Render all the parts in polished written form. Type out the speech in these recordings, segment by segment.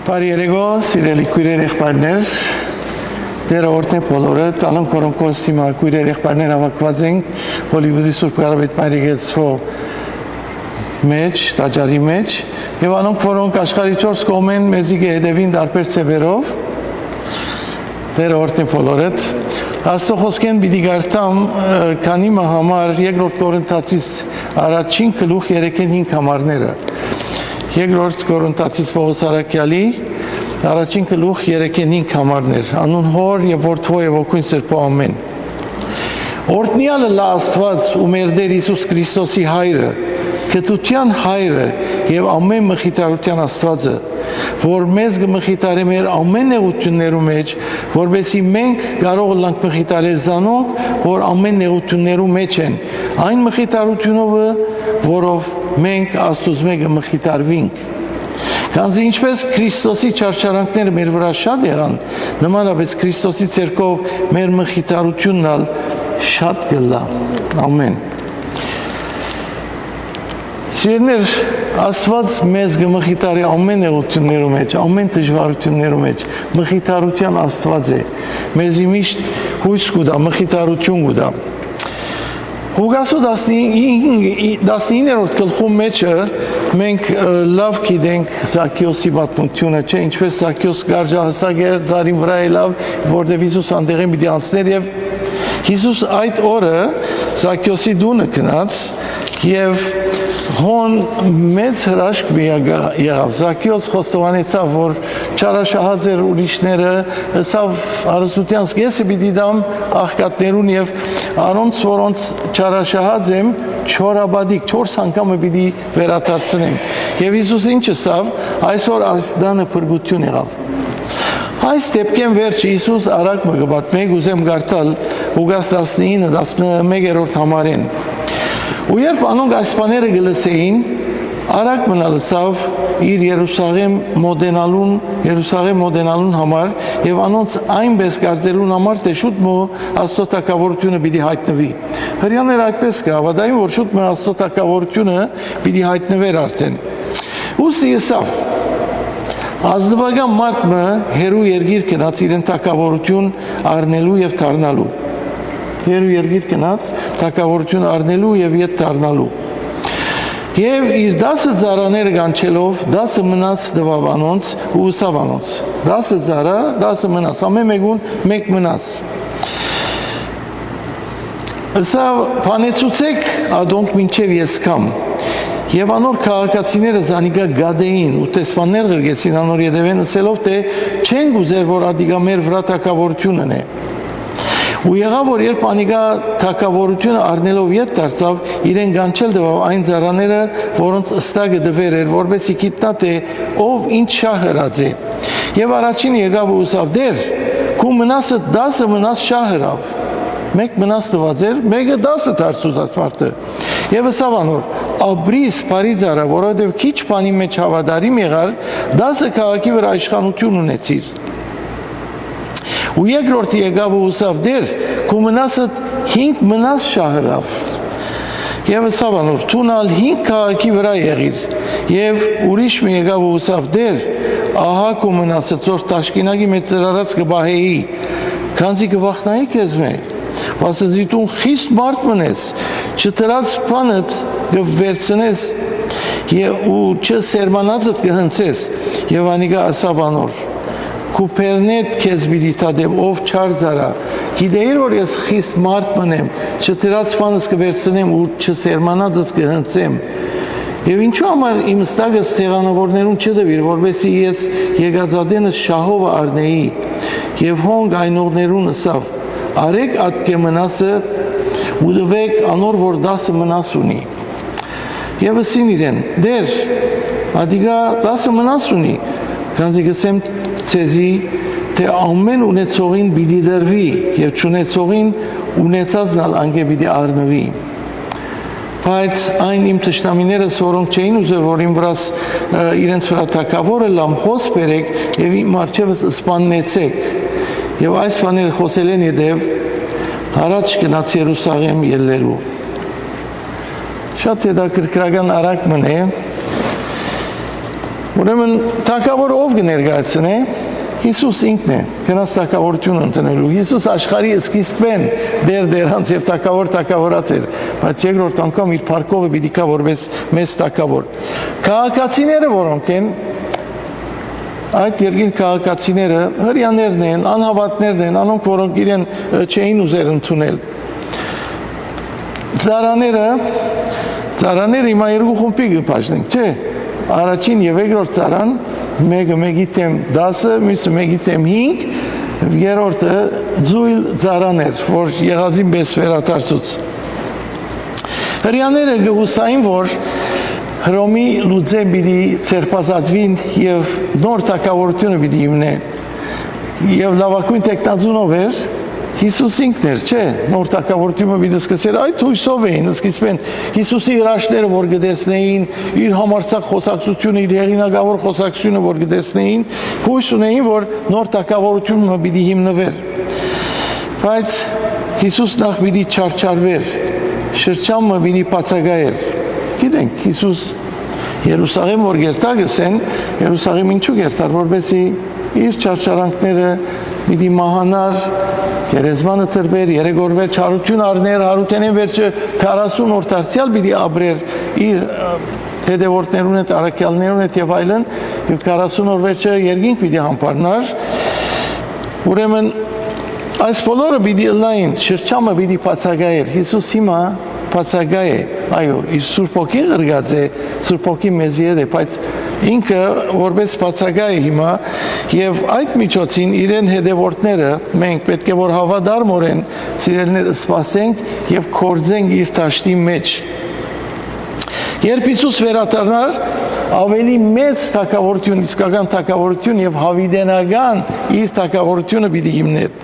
Բարի երեկո, սիրելի քույրեր եղբայրներ, Տերը օրհնե բոլորը, տալն կորոնքոստի մա քույրեր եղբայրներ հավաքված ենք Հոլիվուդի Սուրբ Կարապետ Մայրիկեցվո մեջ, տաճարի մեջ, եւ անոնք որոնք աշխարհի 4 կողմեն մեզի կհետևին տարբեր ծևերով, Տերը օրհնե բոլորդ, Աստծո խոսքեն պիտի գարտամ քանի մա համար 2-րդ Կորինթացիս առաջին գլուխ 3-5 համարները Երկրորդ Կորինթացիս Պողոս Արաքյալի առաջին գլուխ 3-5 համարներ անուն հոր եւ որդու եւ ոգուն սրբո ամեն Օրհնյալը լա Աստված ու մեր Տեր Հիսուս Քրիստոսի հայրը գթության հայրը եւ ամեն մխիթարության Աստվածը որ մեզ կմխիթարի մեր ամեն նեղություններու մեջ որովհետեւ մենք կարող ենք մխիթարել զանոնք որ ամեն նեղություններու մեջ են այն մխիթարությունով որով մենք Աստծուց մեկը մխիթարվինք Քանզի ինչպես Քրիստոսի չարչարանքները մեր վրա շատ եղան նմանապես Քրիստոսի ցերկով մեր մխիթարությունն ալ շատ կլա ամեն Սիրելիներ Աստված մեզ կմխիթարի ամեն նեղություններու մեջ ամեն դժվարություններու մեջ մխիթարության Աստված է մեզի միշտ հույս կուտա մխիթարություն կուտա Հուգասու 19-րդ գլխում մեջը մենք լավ գիտենք Զաքեոսի պատմությունը, չէ, ինչպես Զաքեոս գարջահասակ էր ծառին վրա ելավ, որտեղ Հիսուս անտեղին պիտի անցներ եւ Հիսուս այդ օրը Զաքեոսի դունը գնաց եւ հոն մեծ հրաշք եղավ Զաքեոս խոստովանեցավ որ չարաշահած էր ուրիշները ասավ հարստության սկեսը պիտի դամ աղքատներուն եւ անոնց որոնց չարաշահած եմ 4 անգամ պիտի վերադարձնեմ եւ Հիսուս ինչ ասավ այսօր աստանը փրկություն եղավ Այս դեպքեն վերջ Հիսուս արագ մը գտմեկ ուզեմ գարտալ Լուկաս 19-11-րդ համարին Ու երբ անոնք այս բաները գլսեին, արագ մնալսավ իր Երուսաղեմ մոդենալուն համար եւ անոնց այնպես կարծելուն համար թե շուտ մո Աստծո թագավորությունը պիտի հայտնվի։ Հрьяաները այդպես կհավատային, որ շուտ մո Աստծո թագավորությունը պիտի հայտնվեր արդեն։ Ուսի եսավ Ազնվական մարդը հերու երգիր գնաց իրեն թագավորություն առնելու եւ դառնալու։ Երու երգիր գնաց թագավորություն առնելու եւ ետ դառնալու։ Եվ իր 10 ծառաները կանչելով 10 մնաց դվավ անոնց ու ուսավ անոնց։ 10 ծառա, 10 մնաց, ամեն մեկուն մեկ մնաց։ Ասավ փանեցուցեք ադոնք մինչև ես կամ։ Եվ անոր քաղաքացիները զանիկա գադեին ու տեսմաններ գրգեցին անոր յետևեն ասելով թե չեն գուզեր որ ադիգա մեր վրա թագավորությունն է։ Ու եղավ որ երբ անիկա թագավորությունը առնելով ետ դարձավ իրեն կանչել դվավ այն ծառաները որոնց ըստակը դվեր էր որբեսի գիտնա թե ով ինչ շահ հրած է եւ առաջին եկավ ու ուսավ դեր քու մնասը 10 մնաս շահ հրավ մեկ մնաս դված էր մեկը 10 դարձուց ասմարտը եւ ըսավ անոր աբրիս բարի ծառա որովհետեւ քիչ բանի մեջ հավատարիմ եղար 10 քաղաքի վրա իշխանություն ունեցիր Ու երկրորդի եկավ ու ուսավ դեր, քու մնասը 5 մնաս շահրավ։ Եվ ըսավ անոր, թունալ 5 քաղաքի վրա եղիր։ Եվ ուրիշ մի եկավ ու ուսավ դեր, ահա քու մնասը ծոր տաշկինակի մեջ ծրարած կբահեի, քանզի կվախնայի քեզ մե։ Վասնզի դու խիստ մարդ մնես, չտրած բանդ կվերցնես ու չսերմանածդ կհնցես։ Եվ անիկա ըսավ անոր Կուպերնետ քեզ պիտի տադեմ ով չար ծառա գիտեիր որ ես խիստ մարդ մնեմ չտրած բանս կվերցնեմ ու չսերմանածս կհնցեմ եւ ինչու համար իմ ստագը սեղանավորներուն չդվիր որովհետեւ ես եկածադենս շահով առնեի եւ հոնք այնողներուն ասավ արեք ատկե մնասը ու դվեք անոր որ 10 մնաս ունի եւ ասին իրեն դեր ադիգա 10 մնաս ունի քանզի գսեմ Ցեզի թե ամեն ունեցողին պիտի դրվի եւ չունեցողին ունեցածն ալ անգե պիտի առնվի բայց այն իմ թշնամիներս որոնք չէին ուզեր որ իմ վրաս իրենց վրա թակավորը լամ հոս բերեք եւ իմ արջևս սպաննեցեք եւ այս բաները խոսել են յետև առաջ գնաց Երուսաղեմ ելնելու շատ հետաքրքրական արագ մնե Ուրեմն թագավոր ով կներկայացնե Հիսուս ինքն է գնաց թագավորություն ընդունելու Հիսուս աշխարհի սկիզբն դեռ եւ թագավորած էր բայց երկրորդ անգամ իր փառքովը պիտի կա որպես մեծ թագավոր քաղաքացիները որոնք են այդ երկիր քաղաքացիները հрьяաներն են անհավատներն են անոնք որոնք իրեն չէին ուզեր ընդունել ծառաները հիմա երկու խումբի կբաժնենք չէ առաջին եւ երկրորդ ծառան մեկը մեկի թեմ 10, մյուսը մեկի թեմ 5, երրորդը ձույլ ծառան էր, որ եղածին պես վերադարձուց։ Հрьяաները գուսային, որ Հռոմի լուծեն պիտի ցերպազատվին եւ նոր թագավորությունը պիտի հիմնեն։ Եվ լավագույն տեխնազունով էր Հիսուս ինքն էր, չէ, նոր թագավորությունը պիտի սկսեր այդ հույսով էին, սկիզբեն Հիսուսի հրաշքները որ գտեսնեին, իր համարձակ խոսակցությունը, իր հեղինակավոր խոսակցությունը որ գտեսնեին, հույս ունեին, որ նոր թագավորությունը պիտի հիմնվեր։ Բայց Հիսուս նախ պիտի չարչարվեր, շրջանը պիտի բացակայեր։ Գիտենք, Հիսուս Երուսաղեմ որ գերտագս են, Երուսաղեմ ինչու գերտար, որպեսզի իր չարչարանքները պիտի մահանար Գերեզմանը տրվեր, երեգորվեր, չարություն արներ, հարութենեն վերջը 40 օր դարձյալ պիտի ապրեր իր հետևորդներուն հետ, առաքյալներուն հետ եւ այլն, եւ 40 օր վերջը երկինք պիտի համբարնար։ Ուրեմն այս բոլորը պիտի լայն, շրջանը պիտի բացակայեր։ Հիսուս հիմա բացակայ է, այո, իր Սուրբ Հոգին ղրգած է, Սուրբ Հոգին մեզի հետ է, բայց ինքը որպես բացակայ է հիմա եւ այդ միջոցին իրեն հետևորդները մենք պետք է որ հավատարմորեն սիրելիներ սպասենք եւ կորձենք իր դաշտի մեջ երբ Հիսուս վերադառնար ավելի մեծ թագավորություն իսկական թագավորություն եւ հավիտենական իր թագավորությունը պիտի հիմներ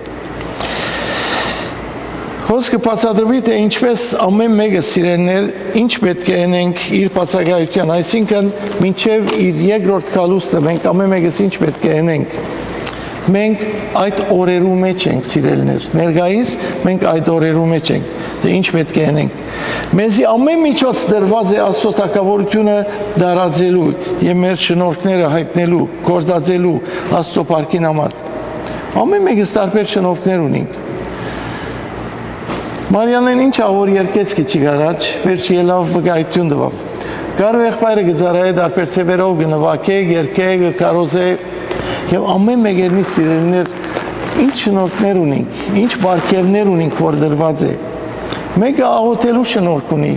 Խոսքը բացատրվի թե ինչպես ամեն մեկը սիրելիներ ինչ պետք է անենք իր բացակայության, այսինքն մինչև իր երկրորդ գալուստը մենք ամեն մեկս ինչ պետք է անենք։ Մենք այդ օրերու մեջ ենք սիրելիներ, ներկայիս մենք այդ օրերու մեջ ենք, թե ինչ պետք է անենք։ Մեզի ամեն միջոց դրված է Աստծո թագավորությունը դարաձելու եւ մեր շնորհքները հայտնելու, գործածելու Աստծո փառքին համար։ Ամեն մեկս տարբեր շնորհքներ ունենք։ Մարիանեն ինչ ավոր երկեց քիչ առաջ, վերջ ելավ վկայություն տվավ։ Գարու եղբայրը գծարայի դարբեր ծևերով գնվակե, երկե, կարոզե եւ ամեն մեկերնի սիրելիներ ինչ շնորհքներ ունենք, ինչ բարգեւներ ունենք, որ դրված է։ Մեկը աղոթելու շնորհք ունի,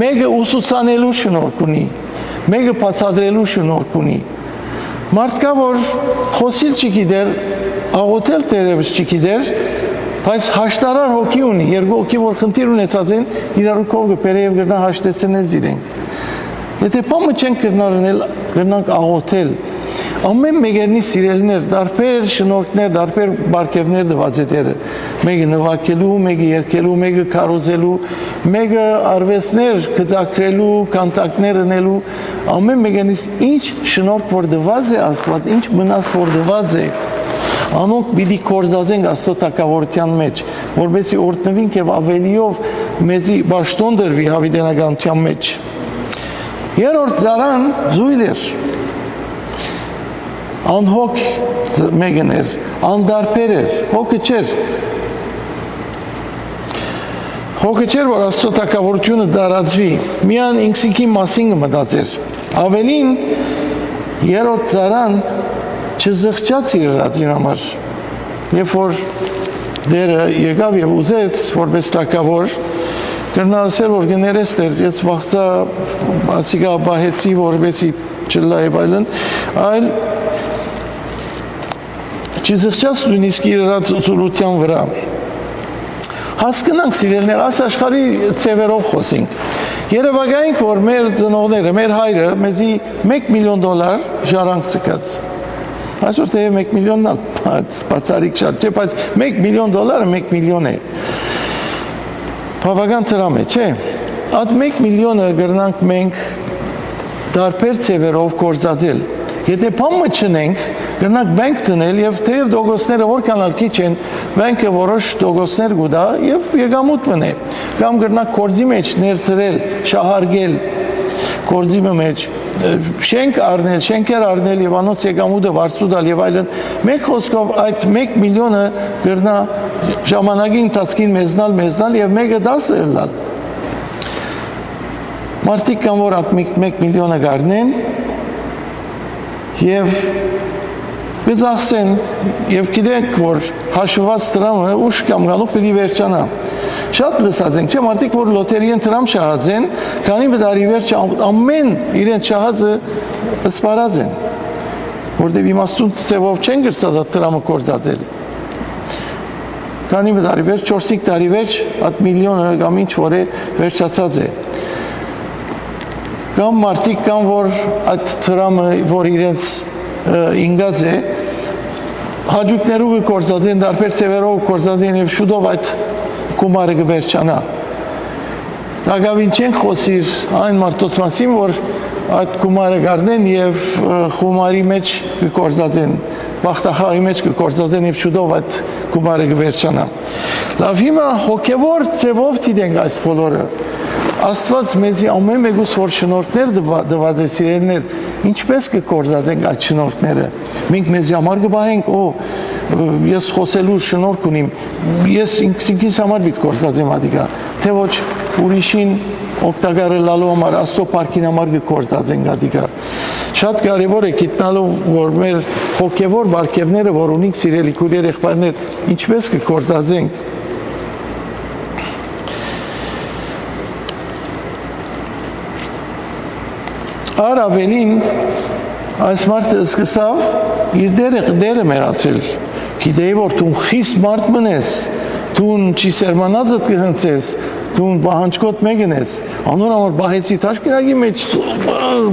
մեկը ուսուցանելու շնորհք ունի, մեկը բացատրելու շնորհք ունի։ Մարդկա որ խոսիլ չգիտեր, աղոթել դերևս չգիտեր, բայց հաշտարար հոգի ունի, երկու հոգի որ խնդիր ունեցած են, իրար կողքը բերե եւ գրնա հաշտեցնել իրենք։ Եթե բամը չենք գրնանք աղոթել, ամեն մեկերնի սիրելիներ, դարբեր շնորհքներ, դարբեր բարգեւներ դված է Տերը։ Մեկը նվագելու, մեկը երգելու, մեկը քարոզելու, մեկը արվեստներ գծակրելու, կանտակներ ունելու, ամեն մեկերնից ինչ շնորհք որ դված է Աստված, ինչ մնաց որ դված է Անոնք պիտի կորզածենք Աստծո թագավորության մեջ, որպեսզի օրհնվենք եւ ավելիով մեզի ճաշտոն դրվի հավիտենականության մեջ։ Երրորդ ծառան զույլ էր, անհոգ մեկն էր, անդարբեր էր, հոգը չէր, որ Աստծո թագավորությունը դարածվի, միան ինքսինքի մասին մտածեր։ Ավելին երրորդ ծառան չզղջաց իր ռածին համար, երբ որ դերը եկավ եւ ուզեց որպես թագավոր, կրնասեր որ գներես դեր, ես վախծա ասիկա բահեցի որպեսի չլա եւ այլն, այլ չզղջաց նույնիսկ իր ռածության վրա։ Հասկանանք սիրելիներ, այս աշխարհի ծևերով խոսենք։ Երևակայինք որ մեր ծնողները, մեր հայրը մեզի $1 միլիոն ժառանգ ցկած Այսօր թե 1 միլիոնն բացարիք շատ չէ, բայց $1 միլիոն 1 միլիոն է։ Բավական դրամ է, չէ։ Այդ 1 միլիոնը գրնանք մենք դարբեր ծևերով գործածել։ Եթե բամը չնենք, գրնանք բանկ դնել եւ թեև դոգոսները որքան քիչ են, բանկը որոշ դոգոսներ գուտա եւ եկամուտ մնե։ Կամ գրնանք կորձի մեջ ներծրել, շահարգել կորձի մեջ շենք առնել, շենքեր առնել եւ անոնց եկամուտը վարձուտալ եւ այլն, մեկ խոսքով այդ 1 միլիոնը գրնա ժամանակի ընթացքին մեզնալ եւ մեկը 10 ելնալ։ Մարդիկ կան, որ այդ 1 միլիոնը գարնեն եւ գծախսեն եւ գիտենք, որ հաշվված տրամը ուշ կամ գալուց պետք է վերջանա։ Շատ լսած ենք, չէ՞, մարդիկ, որ լոթերիան տրամ շահած են, քանի մդարի վերջ ամեն իրենց շահածը սպարած են, որտեղ իմաստուն ծևով չեն գրծած այդ տրամը կործածել։ Քանի մդարի վերջ, 4-5 տարի վերջ, այդ միլիոնը կամ ինչ որ է վերջացած է։ Կամ մարդիկ կան, որ այդ տրամը, որ իրենց ինգած է, հաջուկներով կործածեն, դարբեր ծևերով կործածեն եւ շուտով այդ գումարը կվերջանա։ Դակավին չենք խոսիր այն մարդոց մասին, որ այդ գումարը գարնեն եւ գումարի մեջ կկործածեն, բախտախաղի մեջ կկործածեն եւ շուտով այդ գումարը կվերջանա։ Լավ, հիմա հոգեվոր ծևով դիտենք այս բոլորը։ Աստված մեզի ամեն մեկուս որ շնորհքներ տված է սիրելիներ, ինչպես կկործածենք այդ շնորհքները։ Մենք մեզի համար կբահենք, ես խոսելու շնորհք ունիմ, ես ինքս համար պիտի կործածեմ ադիկա, թե ոչ ուրիշին օգտագործելու համար, Աստծո փառքին համար կկործածենք ադիկա։ Շատ կարևոր է գիտնալու, որ մեր հոգևոր բարգևները, որ ունենք սիրելի քույրեր, եղբայրներ, ինչպես կկործածենք։ Արավելին այս մարդը սկսավ իր դերը մեղացրել։ Գիտեի, որ դու խիստ մարդ մնես, դու չի սերմանածդ կհնցես, դու բահանջկոտ մեկնես, անոր համար բահեցի թաշկինագի մեջ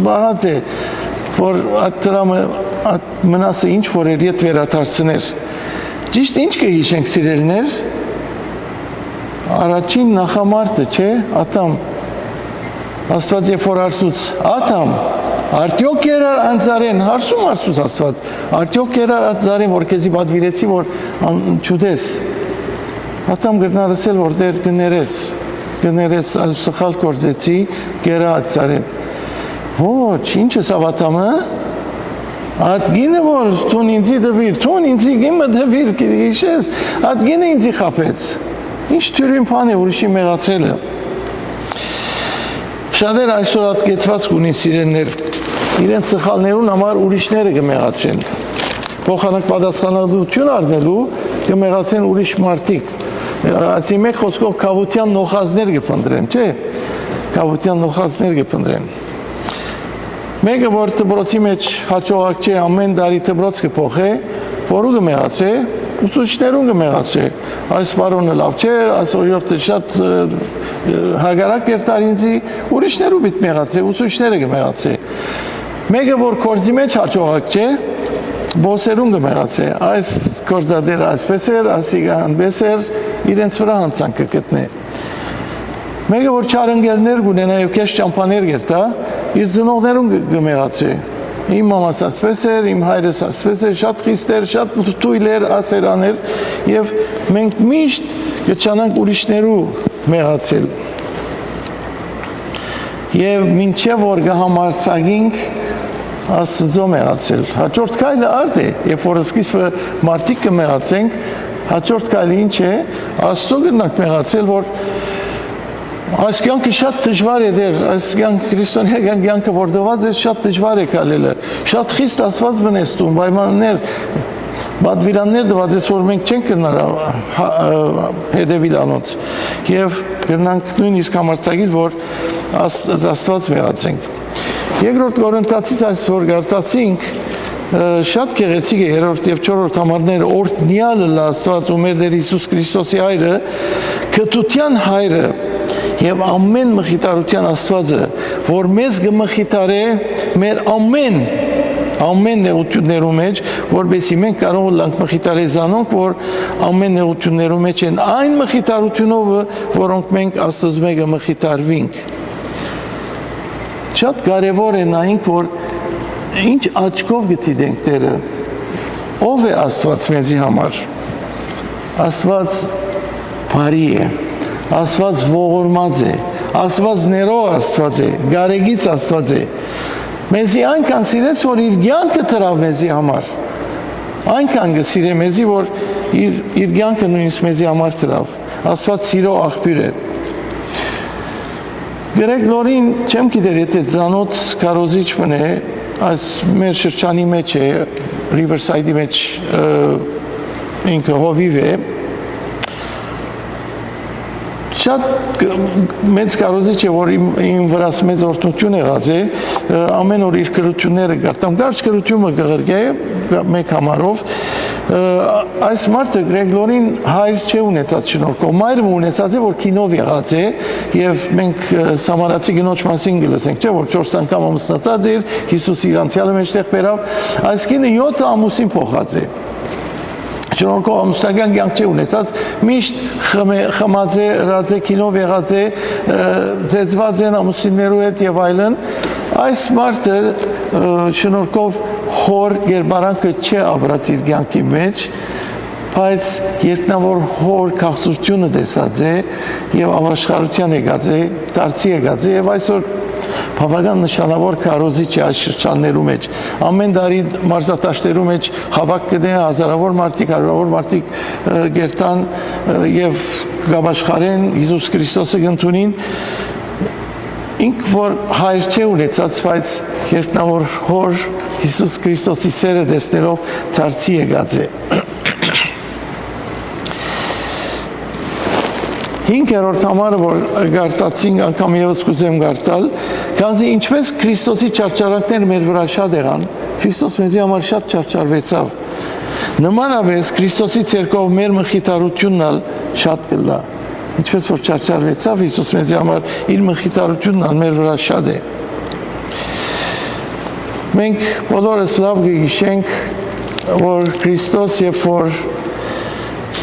բահած է, որ այդ տրամը մնասը ինչ որ էր ետ վերադարձներ։ Ճիշտ ինչ կհիշենք սիրելիներ, առաջին նախամարտը, չէ, Ադամ, Աստված երբ որ արսուց, Ադամ, արդյոք երար անձարեն, հարսում արսուց Աստված, արդյոք երար անձարեն, որ քեզի պատվիրեցի, որ չուտես։ Ադամ գրնարսել, որ դեր գներես, սխալ կործեցի, գերա անձարեն։ Ոչ, ինչ ասավ Ադամը, այդ գինը, որ թուն ինձի դվիր, թուն ինձի գիմը դվիր, գիշես, այդ գինը ինձի խապեց։ Ինչ թյուրին պան է ուրիշի մեղացրելը։ Շատեր այսօր այդ կետված կունին սիրեններ, իրենց սխալներուն համար ուրիշները կմեղացրեն։ Փոխանակ պատասխանատվություն առնելու կմեղացրեն ուրիշ մարդիկ։ Այսի մեկ խոսքով կավության նոխազներ կփնտրեն, չէ՞։ Կավության նոխազներ կփնտրեն։ Մեկը որ դբրոցի մեջ հաջողակ չէ, ամեն տարի դբրոց կփոխե, որու կմեղացրե, ուսուցիչներուն կմեղացրե։ Այս բարոնը լավ չէր, այս օրիորդը շատ հագարակ կերտար ինձի, ուրիշներու պիտի մեղացրե, ուսուցիչները կմեղացրե։ Մեկը որ կորձի մեջ հաջողակ չէ, բոսերուն կմեղացրե։ Այս կորձադերը այսպես էր, ասիգա անպես էր, իրենց վրա հանցանք կգտնե։ Մեկը որ չարընկերներ կունենա եւ քեզ ճամփաներ կերտա, իր ծնողներուն կմեղացրե։ Իմ մամաս ասպես էր, իմ հայրս ասպես էր, շատ խիստ էր, շատ թույլ էր, ասերաներ եւ մենք միշտ կճանանք ուրիշներու մեղացրել։ Եվ մինչև որ կհամարցակինք Աստծո մեղացրել։ Հաջորդ քայլը արդ է, երբ որ սկիզբը մարդիկ կմեղացրենք, հաջորդ քայլը ինչ է, Աստծո կնանք մեղացրել, որ այս կյանքը շատ դժվար է դեր, այս քրիստոնյա կյանքը որ դված է շատ դժվար է կալելը, շատ խիստ Աստված բնեստում, պայմաններ, պատվիրաններ դված ես, որ մենք չենք կրնար հետևիլ անոնց եւ կրնանք նույնիսկ համարձակել, որ Աստված մեղացրենք։ Երկրորդ Կորինթացից այս որ գարտացինք, շատ գեղեցիկ է 3-րդ եւ 4-րդ համարները օրհնյալը Աստված ու մեր Տեր Հիսուս Քրիստոսի հայրը, քթության հայրը եւ ամեն մխիթարության Աստվածը, որ մեզ կմխիթարե մեր ամեն նեղություններու մեջ, որբեսի մենք կարող ենք մխիթարել զանոնք, որ ամեն նեղություններու մեջ են այն մխիթարությունով, որոնք մենք Աստծո մեգը մխիթարվենք։ Շատ կարևոր է նայենք, որ ինչ աչքով գտիդենք Տերը, ով է Աստված մեզի համար։ Աստված բարի է, Աստված ողորմած է, Աստված ներող Աստված է, գարեգից Աստված է։ մեզի այնքան սիրեց, որ իր կյանքը տրավ մեզի համար։ Այնքան գսիրե մեզի, որ իր կյանքը նույնիսկ մեզի համար տրավ։ Աստված սիրո աղբյուր է։ Գրեգ Լորին չեմ գիտեր, եթե ծանոթ կարոզիչ մնե, այս մեր շրջանի մեջ է, Riverside-ի մեջ ինքը հովիվ է, շատ մեծ կարոզիչ է, որ իմ վրաս մեծ օրհնություն եղած է, ամեն օր իր կրությունները գարտամ, կարճ կրությունը գղրգե մեկ համարով, այս մարդը Գրեգ Լորին հայր չէ ունեցած շնորհքով, մայրը ունեցած է, որ կինով եղած է, եւ մենք Սամարացի գնոջ մասին գլսենք, չէ՞ որ 4 անգամ ամուսնացած էր, Հիսուս իր անցյալը մեջտեղ բերավ, այս կինը 7 ամուսին փոխած է։ Շնորհքով ամուսնական կյանք չէ ունեցած, միշտ խմած է, հրած է, կինով եղած է, ծեծված են ամուսիններու հետ եւ այլն, այս մարդը շնորհքով հոր գերբարանքը չէ ապրած իր կյանքի մեջ, բայց երտնավոր հոր քաղցրությունը տեսած է եւ ավաշխարության եկած է, դարձի եկած է եւ այսօր բավական նշանավոր քարոզիչ է այս շրջաններու մեջ։ Ամեն տարի մարզատաշտերու մեջ հավաք կդե հազարավոր մարդիկ, հարյուրավոր մարդիկ գերտան եւ գաբաշխարեն Հիսուս Քրիստոսը գտնունին։ Ինք որ հայր չէ ունեցած, բայց երտնավոր հոր Հիսուս Քրիստոսի սերը տեսնելով դարձի եկած է։ 5-րդ համարը, որ գարտացինք անգամ եւս կուզեմ գարտալ, քանզի ինչպես Քրիստոսի չարչարանքները մեր վրա շատ եղան, Քրիստոս մեզի համար շատ չարչարվեցավ։ Նմանապես Քրիստոսի ցերկով մեր մխիթարությունն ալ շատ կլա։ Ինչպես որ չարչարվեցավ, Հիսուս մեզի համար իր մխիթարությունն ալ մեր վրա շատ է։ Մենք բոլորս լավ գիշենք, որ Քրիստոս երբ որ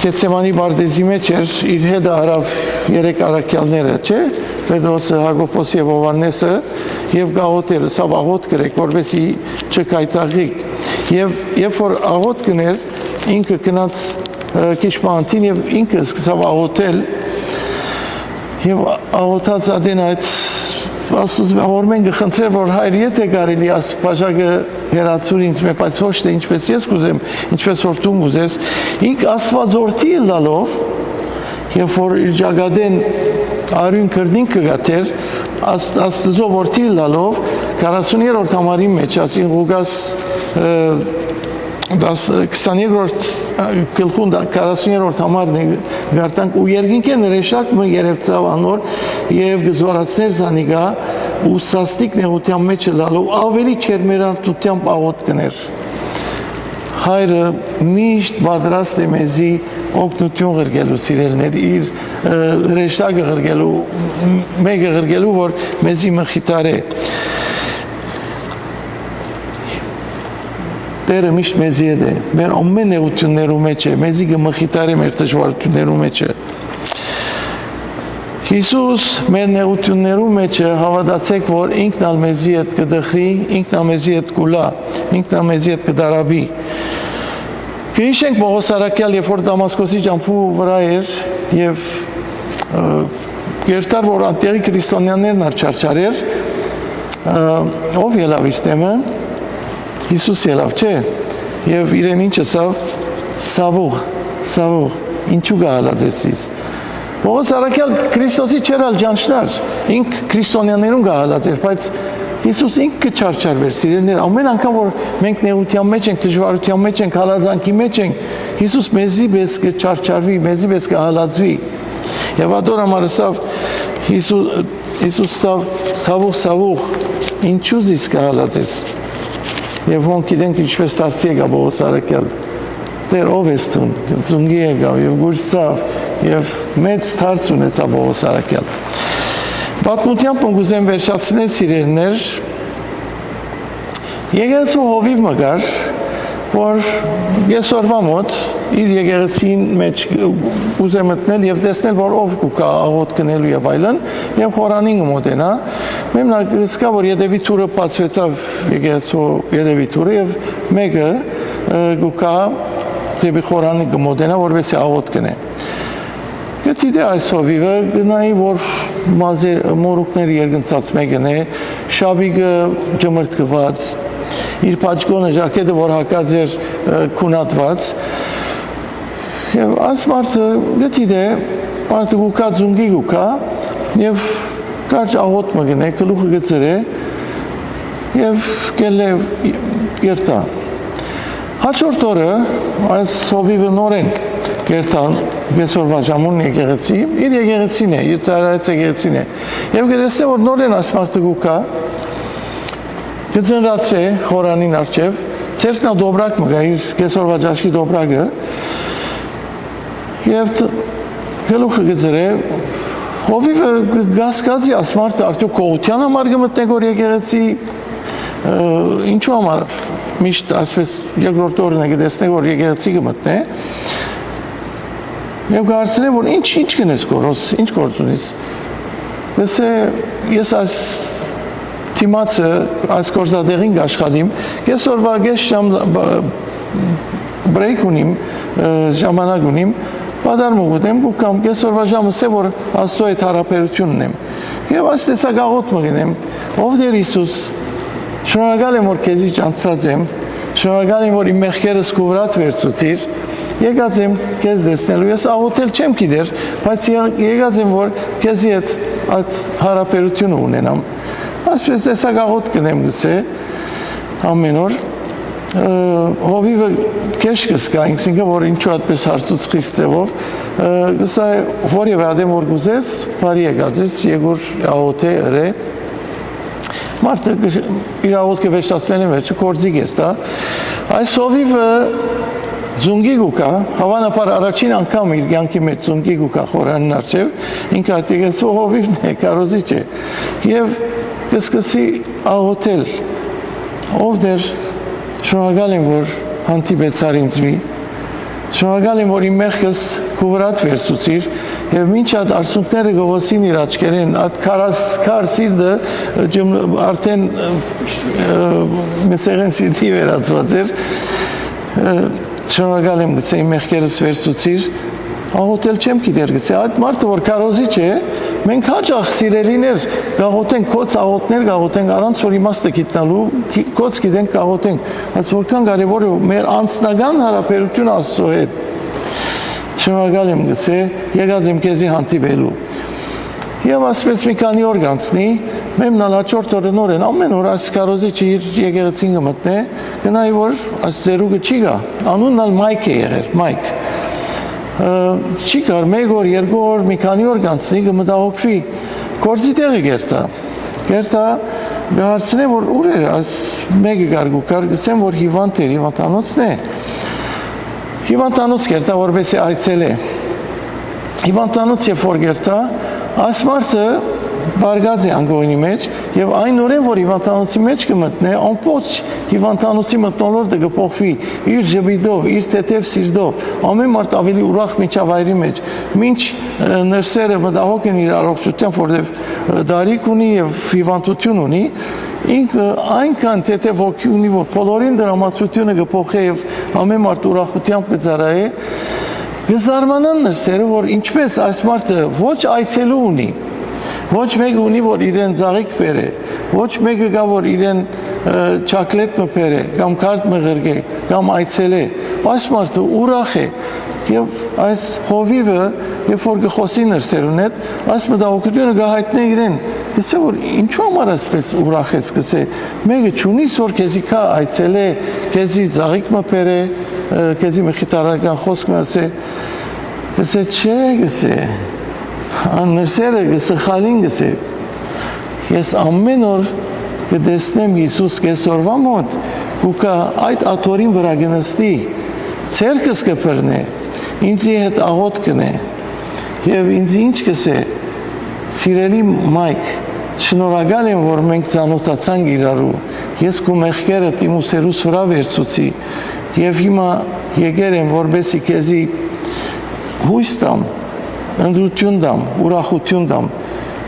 Գեթսեմանի բարձի մեջ էր, իր հետ արավ 3 առաքյալները, չէ՞, Պետրոսը, Հակոբոսը եւ Հովհաննեսը եւ գաղութերը, սա աղոտ գրեք, որովհետեւ չկայտաղիկ։ Եվ երբ որ աղոտ կներ, ինքը գնաց քիչմանտին եւ ինքը սկսավ աղոթել եւ աղոթած ադեն այդ որ մենք խնդրել որ հայր եթե կարելի աս բաժակը հերացուր ինձ մեկ բայց ոչ թե ինչպես ես կուզեմ ինչպես որ դու կուզես ինք աստվածորդի լալով երբ որ իր ջագադեն արյուն կրդին կգաթեր աստծո որդի լալով 40-րդ համարի մեջ ասին Ղուկաս 22-րդ գլխուն 40-րդ համարն գարտանք ու երկինքը նրեշակ մը երևցավ անոր եւ գզորացներ զանիգա ու սաստիկ նեղության մեջ լալով ավելի չերմերանտությամբ աղոտ կներ հայրը միշտ պատրաստ է մեզի օգնություն ղրգելու սիրելներ իր հրեշտակը ղրգելու մեկը ղրգելու որ մեզի մխիտար է Տերը միշտ մեզի հետ է, մեր ամեն նեղություններու մեջ է, մեզի գմխիտար է մեր դժվարություններու մեջ է։ Հիսուս մեր նեղություններու մեջ է, հավատացեք, որ ինքն ալ մեզի հետ կդխրի, ինքն ալ մեզի հետ կուլա, ինքն ալ մեզի հետ կդարաբի։ Կհիշենք Պողոս առաքյալ, երբ որ Դամասկոսի ջամփու վրա էր եւ գերտար որ անտեղի քրիստոնյաներն արչարչարեր, ով ելավ իր տեմը Հիսուս ելավ, չէ, և իրեն ինչ ասավ, սավող, ինչու գահալած ես Պողոս առաքյալ Քրիստոսի չերալ ջանչնար, ինք քրիստոնյաներուն գահալած էր, բայց Հիսուս ինքը չարչարվեր, սիրելներ, ամեն անգամ, որ մենք նեղության մեջ ենք, դժվարության մեջ ենք, հալածանքի մեջ ենք, Հիսուս մեզի պես կչարչարվի, մեզի պես կհալածվի, և ադոր համար ասավ, Հիսուս սավող, ինչու զիս կհալած ես Եվ ոնք գիտենք ինչպես դարձի եկա Պողոս առաքյալ, Տեր ով ես տուն, ծունգի եկավ և գուրցավ և մեծ թարց ունեցավ Պողոս առաքյալ։ Պատմությամբ ուզեմ վերջացնել սիրելներ, եկեղեցու հովիվ մգար, որ եսօրվա մոտ իր եկեղեցին մեջ ուզեմ մտնել և տեսնել, որ ով կուկա աղոտ կնելու և այլն, և խորանին մոտենա, մեմնակ սկա, որ ետևի թուրը պացվեցավ եկեղեցու ետևի թուրը և մեկը կուկա դեպի խորանի կմոտենա, որպես աղոտ կնե։ Գտիդե այս հովիվը գնայի, որ մորուկների երգնցած մեկն է, շաբիգը ջմրթկված, իր պաճկոնը ժակետը, որ հակած էր քունատված, եւ այս մարդը գտիդե, մարդը գուկա ձունգի գուկա, եւ կարճ աղոտ մգնե, գլուխը գծրե, եւ կել է երտա։ Հաջորդ օրը այս հովիվը նորեն կերտան գեսորվա ժամուն եկեղեցի, իր եկեղեցին է, իր ծառայեց եկեղեցին է։ Եվ գտեսնե, որ նորեն այս մարդը գուկա, գծնրացրե խորանին արջև, ծերքնա դոբրակ մգա, իր գեսորվա ջաշկի դոբրակը, եւ գլուխը գծրե, հովիվը գասկացի այս մարդը արդյոք կողության համար գմտնե գոր եկեղեցի, ինչու համար միշտ ասպես երկրորդ օրն է գտեսնե, որ եկեղեցի գմտնե, եւ գարցնե, որ ինչ կնես գորոս, ինչ գործ ունիս։ Գսե, ես այս թիմացը, այս գործադեղին գաշխադիմ, կեսօրվա գեշ բրեյք ունիմ, ժամանակ ունիմ, պատարմուղ ուտեմ, գուկամ, կեսօրվա ժամը սե, որ աստու այդ հարապերությունն եմ։ Եվ այս տեսակ աղոտ մգնեմ, ով դեր Իսուս, շնորհակալ եմ, որ քեզի ճանցած եմ, շնորհակալ եմ, որ իմ մեղքերս կուվրատ վերցուցիր, եկած եմ քեզ տեսնելու, ես աղոթել չեմ գիտեր, բայց եկած եմ, որ քեզի այդ հարաբերությունը ունենամ։ Այսպես տեսակ աղոթ կնեմ գսե, ամեն օր, հովիվը կեշ կսկա, ինքսինքը, որ ինչու այդպես հարցուց խիստ ձևով, գսա որևէ ադեմ որ գուզես, բարի եկած ես, եգուր աղոթ է հրե, մարդը իր աղոթքը վերջացնեն է վերջը կործի գերտա, այս հովիվը ձունգի գուկա, հավանապար առաջին անգամ իր կյանքի մեջ ձունգի գուկա խորանին արջև, ինքը այդ եկեցու հովիվն է, կարոզիչ է, և կսկսի աղոթել, ով դեր շնորհակալ եմ, որ հանդիպեցար ինձ մի, շնորհակալ եմ, որ իմ մեղքս կուվրատ վերցուցիր, և մինչ այդ արցունքները գողոսին իր աչքերեն, այդ քար սիրտը արդեն մսեղեն սիրտի վերածված էր, շնորհակալ եմ գցե իմ մեղքերս վերցուցիր, աղոթել չեմ գիտեր գցե, այդ մարդը որ քարոզիչ է, մենք հաճախ սիրելիներ գաղոթենք, կոց աղոթներ գաղոթենք, առանց որ իմաստը գիտնալու, կոց գիտենք գաղոթենք, բայց որքան կարևոր է մեր անձնական հարաբերությունը Աստծո հետ։ Շնորհակալ եմ գցե, եկած եմ քեզի հանդիպելու։ Եվ ասպես մի քանի օր գանցնի, մեմնալ հաջորդ օրը նորեն, ամեն օր այս քարոզիչը իր եկեղեցին գմտնե, գնայի որ այս ձերուկը չի գա, անունն ալ Մայք է եղեր, Մայք։ Չի կար, մեկ օր, երկու օր, մի քանի օր գանցնի, գմտահոգվի, գործի տեղը գերտա գարցնե, որ ուր էր, այս մեկը գարգու կար, գսեմ, որ հիվանդ էր, հիվանդանոցն է, հիվանդանոց գերտա, որպես է այցել է, հիվանդանոց երբ որ գերտա, այս մարդը բարգած է անգողինի մեջ և այն օրեն, որ հիվանդանոցի մեջ կմտնե, ամպոց հիվանդանոցի մտնոլորդը կփոխվի իր ժպիտով, իր թեթև սիրտով, ամեն մարդ ավելի ուրախ միջավայրի մեջ, մինչ նրսերը մտահոգ են իր առողջությամբ, որտեղ դարիք ունի և հիվանդություն ունի, ինքը այնքան թեթև ոգի ունի, որ բոլորին դրամատուրգիությունը կփոխի և ամեն մարդ ուրախությամբ կծառայի, կզարմանան նրսերը, որ ինչպես այս մարդը ոչ այցելու ունի, ոչ մեկը ունի, որ իրեն ծաղիկ բերե, ոչ մեկը կա, որ իրեն չակլետ մը բերե, կամ կարդ մը ղրգե, կամ այցելե, այս մարդը ուրախ է, և այս հովիվը, երբ որ կխոսի նրսերուն հետ, այս մտահոգությունը կհայտնե իրեն, կսե, որ ինչու համար այսպես ուրախ ես, կսե, մեկը չունիս, որ քեզի կա այցելե, քեզի ծաղիկ մը բերե, քեզի մխիտարական խոսք մը ասե, կսե, չէ, կսե, նրսերը գսխալին գսե, ես ամեն օր կտեսնեմ Հիսուս կեսօրվա մոտ, կուկա այդ աթորին վրա գնստի, ցերկս կփռնե, ինձի հետ աղոթ կնե, եւ ինձ ինչ կսե, սիրելի Մայք, շնորհակալ եմ, որ մենք ծանոթացանք իրարու, ես քո մեղքերդ իմ ուսերուս վրա վերցուցի, եւ հիմա եկել եմ, որբեսի քեզի հույս տամ, ընդրություն դամ, ուրախություն դամ,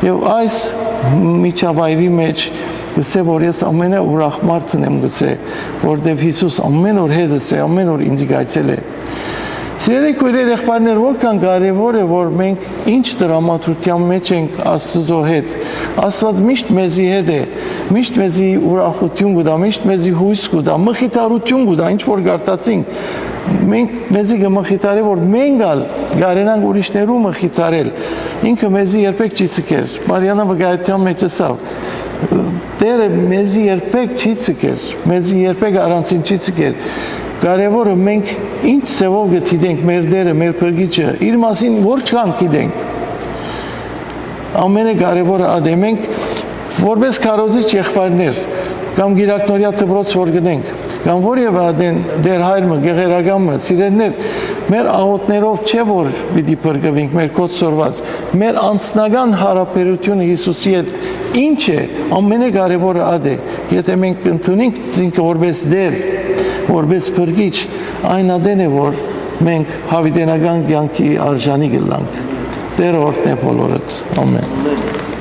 և այս միջավայրի մեջ գսե, որ ես ամենը ուրախ մարդն եմ գսե, որտև Հիսուս ամեն օր հետս է, ամեն օր ինձ գայցել է։ Սիրելի քույրեր, եղբայրներ, որքան կարևոր է, որ մենք ինչ դրամատուրգիան մեջ ենք Աստծո հետ, Աստված միշտ մեզի հետ է, միշտ մեզի ուրախություն կտա, միշտ մեզի հույս կտա, մխիթարություն կտա, ինչ որ գարտացինք, մենք մեզի կմխիթարի, որ մենք ալ գարենանք ուրիշներու մխիթարել, ինքը մեզի երբեք չի ցկեր, Մարիանա վկայության մեջ ասավ, Տերը մեզի երբեք չի ցկեր, մեզի երբեք առանցին չի ցկեր, կարևորը մենք ինչ ծևով գտիդենք մեր Տերը, մեր Փրկիչը, իր մասին որքան գիտենք, ամենակարևորը ադե մենք որպես քարոզիչ եղբայրներ կամ գիրակնորյա դպրոց որ գնենք կամ որևէ ադեն դեր հայրը գեղերագամը սիրելներ մեր աղոթներով չէ որ պիտի փրկվենք մեր կոծորված մեր անձնական հարաբերությունը Հիսուսի հետ ինչ է ամենակարևորը ադե եթե մենք ընդունենք ինքը որպես դեր որպես Փրկիչ այն ադեն է որ մենք հավիտենական կյանքի արժանի կլանք Տերը օրհնե բոլորդ ամեն